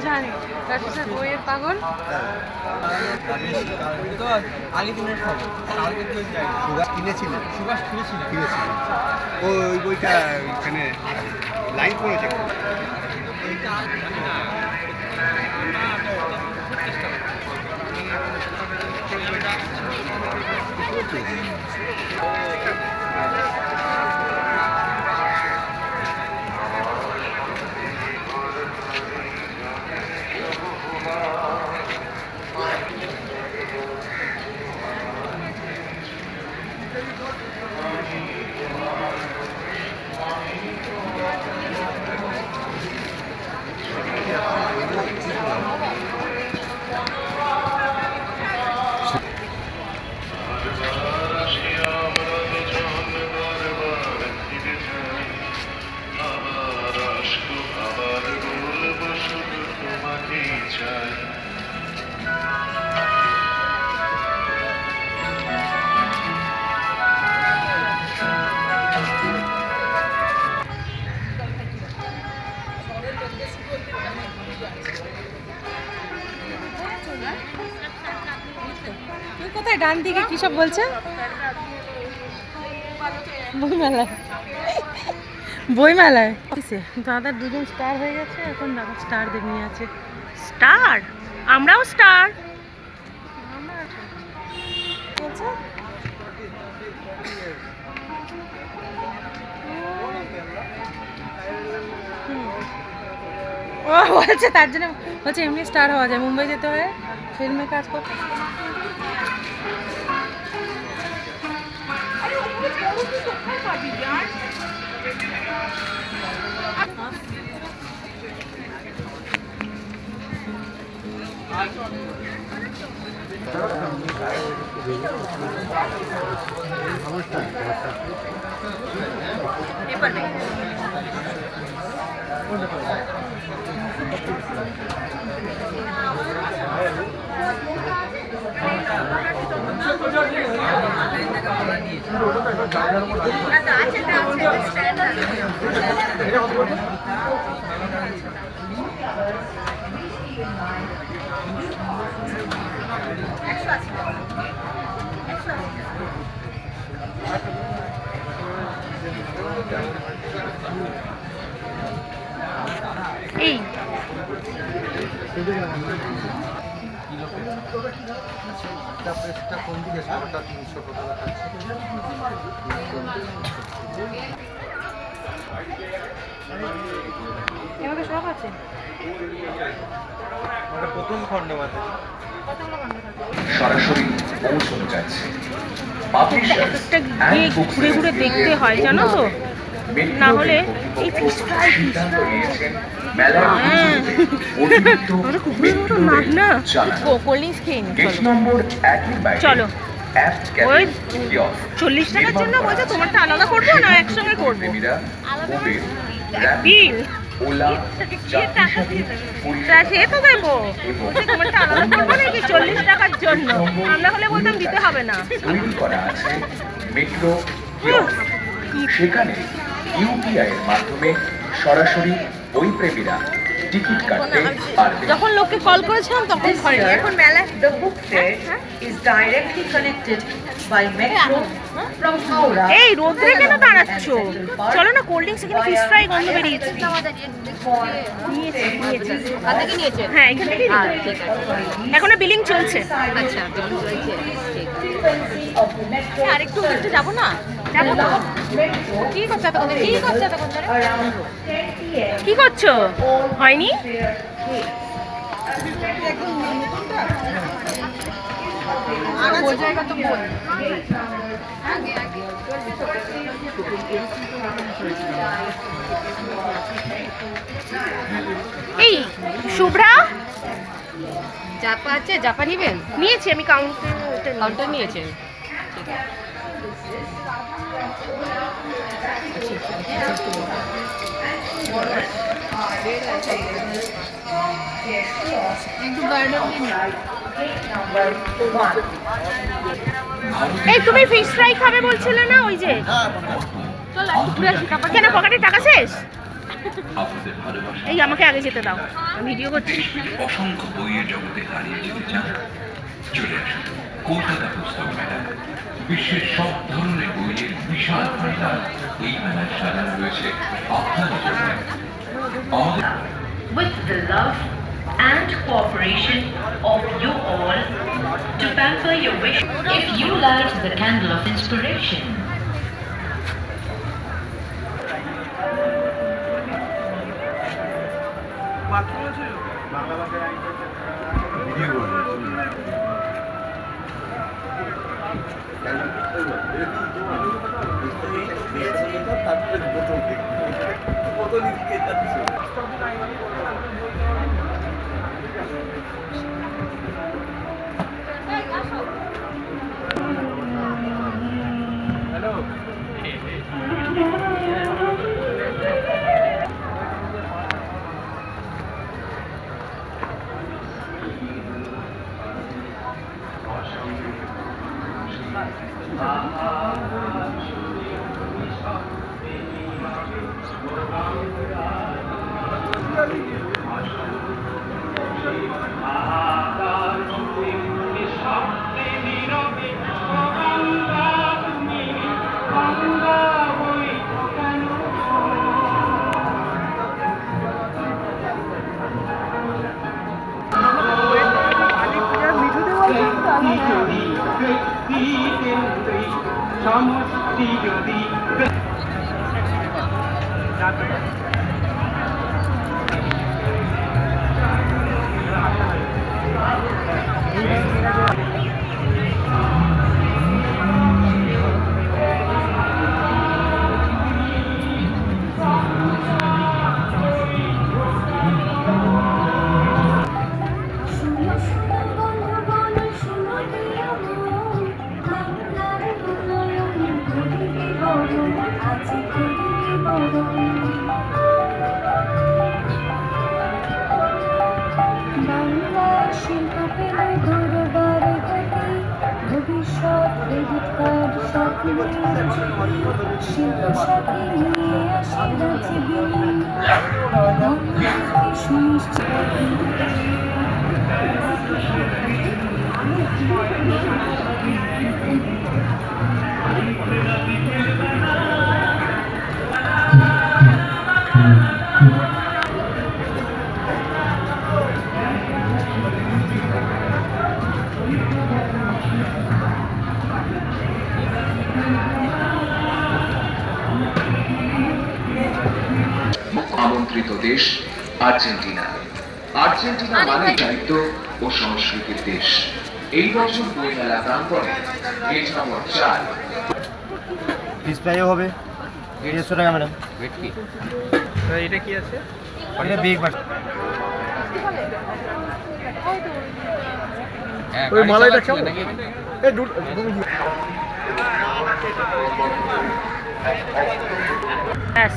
জানি বইয়ের পাগল ওই বইটা এখানে লাইন করেছে। কোথায় ডান দিকে কি সব বলছে? বইমেলায় বইমেলায় দাদা দুজন স্টার হয়ে গেছে, এখন দাদা স্টারদের নিয়ে আছে। স্টার, আমরাও স্টার। ও বলছে তার জন্য বলছে এমনি স্টার হওয়া যায়, মুম্বাই যেতে হয় ফিল্মে কাজ করতে। এই এভাবে সব আছে প্রথম খণ্ড মাত্র সরাসরি পৌঁছানো যাচ্ছে। ঘুরে ঘুরে দেখতে হয় জানো তো, না হলে এই ফিশ ফ্রাই চলো ওই 40 টাকার জন্য বলছে তোমারটা আলাদা করবো না একসঙ্গে করবো। সে তো দেবো, তোমারটা আলাদা করবো নাকি 40 টাকার জন্য? আমরা হলে বলতাম দিতে হবে না। মেট্রো সেখানে ইউপিআই এর মাধ্যমে সরাসরি বই প্রেমীরা টিকিট কাটতে পারবে। যখন লোককে কল করেছিলাম তখন এখন মেলা the book fair is directly connected by metro from Howrah. এই রোদ্রে কেন দাঁড়াচ্ছ? চলো না, কোল্ড ড্রিঙ্কস এখানে ফিশ ফ্রাই গন্ধ বেরিয়েছে। হ্যাঁ এখান থেকেই এখনো বিলিং চলছে। আচ্ছা আরেকটু একটু যাবো না, যাবো না। কি করছো তখন? কি করছো? হয়নি? এই শুভ্রা জাপা আছে, জাপা নিবেন? নিয়েছি আমি, কাউন্টার নিয়েছে। Their kiosk একটু গার্ডেন gate number 1. এই তুমি ফিশ ফ্রাই খাবে বলছিলে না ওই যে চল একটু ঘুরে আসি তারপর কেন পকেটে টাকা শেষ আপনাদের ভালোবাসা এই আমাকে আগে যেতে দাও ভিডিও করছি পৃথিবীর অসংখ্য বইয়ের জগতে হারিয়ে যেতে চান চলে আসুন কলকাতা পুস্তক মেলা বিশ্বের সব ধরনের বইয়ের বিশাল ভান্ডার এই মেলায় সাজানো রয়েছে আপনাদের জন্য আমাদের With the love and cooperation of you all to pamper your wish. If you light the candle of inspiration, আমন্ত্রিত দেশ আর্জেন্টিনা আর্জেন্টিনা মানে সাহিত্য ও সংস্কৃতির দেশ এই বছর বই মেলা প্রাঙ্গণে গেট নম্বর 4 ফিস ফ্রাইও হবে 150 টাকা ম্যাডাম ভেটকি এটা কি আছে এটা বিগ বাট ওই মালাইটা কেমন এই ব্যাস